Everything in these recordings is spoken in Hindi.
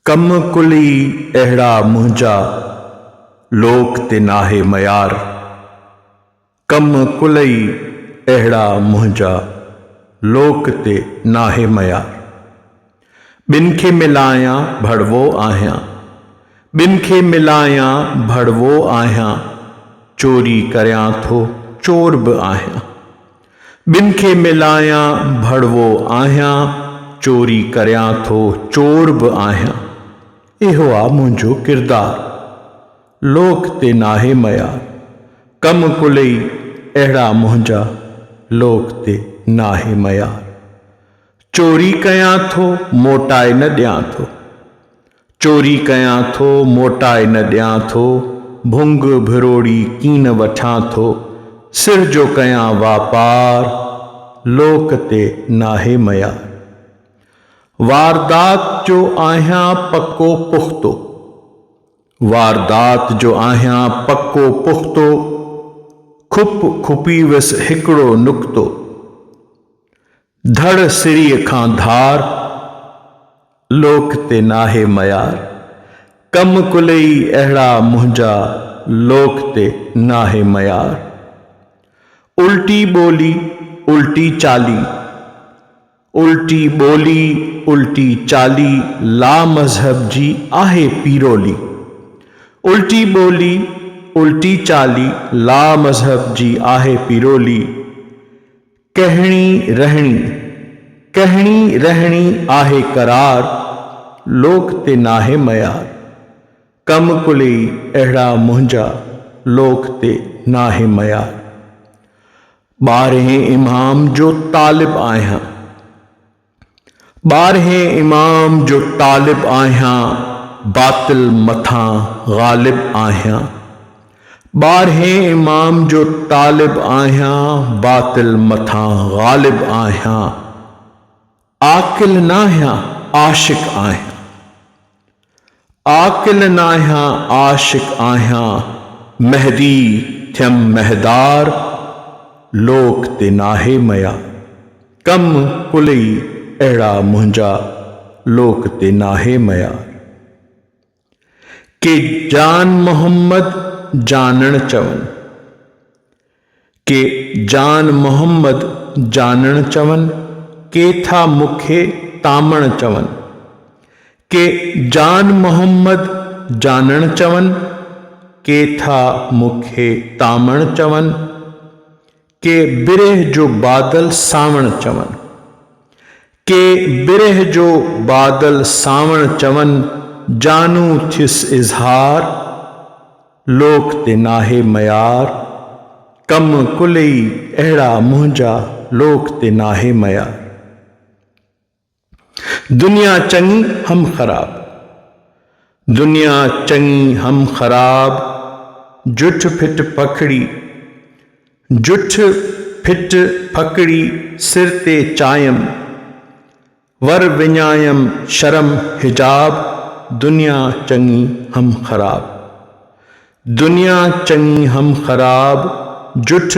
कम कुली अहिड़ा मुंहिंजा लोक ते नाहे मयार। कम कुलई अहिड़ा मुंहिंजा लोक ते नाहे मयार। ॿिन खे मिलायां भड़वो आहियां, ॿिन खे मिलायां भड़वो आहियां, चोरी करियां थो चोर बि आहियां। ॿिन खे मिलायां भड़वो आहियां, चोरी करियां थो चोर बि आहियां। इहो आहे मुंहिंजो किरदारु, लोक ते नाहे मयार। कम कुलई अहिड़ा मुंहिंजा लोक ते नाहे मयार। चोरी कयां थो मोटाए न ॾियां थो, चोरी कयां थो मोटाए न ॾियां थो, भुंग भिरोड़ी कीन वठां थो, सिर जो कयां वापार, लोक ते नाहे मयार। वारदात जो आहियां पक्को पुख्तो, वारदात जो आहियां पक्को पुख्तो, खुप खुपी वियुसि हिकिड़ो नुक़्तो, धड़ सिरीअ खां धार, लोक ते नाहे मयार। कम कुलई अहिड़ा मुंहिंजा लोक ते नाहे मयार। उल्टी ॿोली उल्टी चाली, उल्टी ॿोली उल्टी चाली, ला मज़हब जी आहे पीरोली। उल्टी ॿोली उल्टी चाली, ला मज़हब जी आहे पीरोली। कहणी रहणी, कहणी रहणी आहे करार, लोक ते नाहे मयार। कम कुलई अहिड़ा मुंहिंजा लोक ते नाहे मयार। 12हें इमाम जो तालिब आहियां, 12हें इमाम जो तालिब आहियां, बातिल मथां ग़ालिब आहियां। 12हें इमाम जो तालिब आहियां, बातिल मथां ग़ालिब आहियां। आकिल नाहियां आशिक आहियां, आकिल नाहियां आशिक आहियां, महदी थियम महदार, लोक ते नाहे मयार। कम कुलई अहिड़ा मुंहिंजा लोक ते नाहे मयार। के जान मोहम्मद जानण चवनि, के जान मोहम्मद जानण चवनि, के था मूंखे तामण चवनि। के जान मोहम्मद जानण चवनि, के था मूंखे तामण चवनि, के बिरह जो बादल सावण चवनि, के बिरह जो बादल सावण चवनि, जानू थियुसि इज़हार, लोक ते नाहे मयार। कम कुलई अहिड़ा मुंहिंजा लोक ते नाहे मयार। दुनिया चङी हम ख़राब, दुनिया चङी हम ख़राब, जुठ फिट पखड़ी, जुठ फिट फकड़ी, सिर ते चायम, वर विञायम शर्म हिजाब, दुनिया चङी हम ख़राब। दुनिया चङी हम ख़राब, जुठ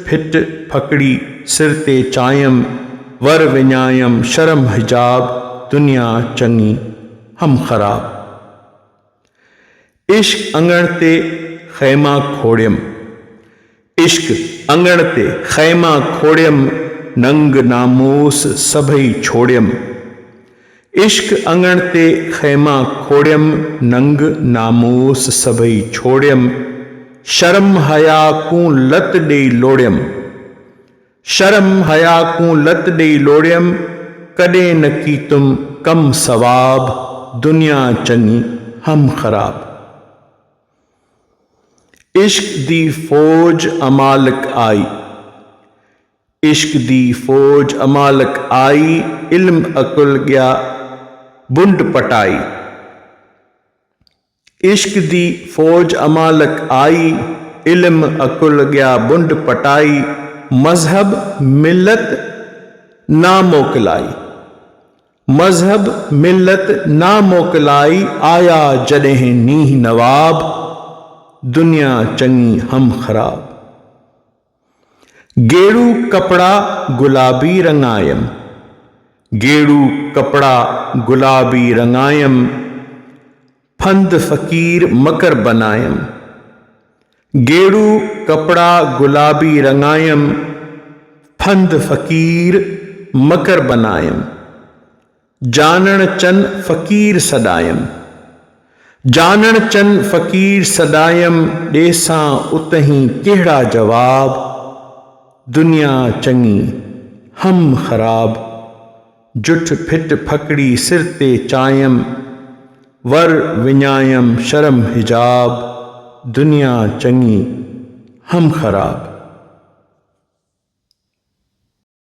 फिट फकड़ी, सिर ते चायम, वर विञायम शर्म हिजाब, दुनिया चङी हम ख़राब। इश्क अंगण ते ख़ैमा खोड़ियम, इश्क अंगण ते ख़ैमा खोड़ियम, नंग नामूस सभई छोड़ियम। इश्क अंगण ते ख़ैमा खोड़ियम, नंग नामूस सभई छोड़ियम। शर्म हया कूं लत ॾेई लोड़ियम, शर्म हया कूं लत ॾेई लोड़ियम, कॾहिं न की तुम कम सवाब, दुनिया चङी हम ख़राब। इश्क दी फौज अमालक आई, इश्क दी फौज अमालक आई, इल्म अकुल गया बुंड पटाई। इश्क दी फौज अमालक आई, इल्म अकुल गया बुंड पटाई, मजहब मिलत ना मोकलाई, मजहब मिलत ना मोकलाई, आया जॾहिं नींह नवाब, दुनिया चङी हम ख़राब। गेड़ू कपड़ा गुलाबी रंगायम, गेड़ू कपड़ा गुलाबी रंगायम, फंद फ़कीर मकर बनायम। गेड़ू कपड़ा गुलाबी रंगायम, फंद फ़कीर मकर बनायम। जानण चन फ़कीर सदायम, जानण चन फ़कीर सदायम। ॾेसां उतहीं कहिड़ा जवाब, दुनिया चङी हम ख़राब। जुठ फिट फकड़ी सिर ते चायम, वर विञायम शर्म हिजाब। दुनिया चङी हम ख़राब।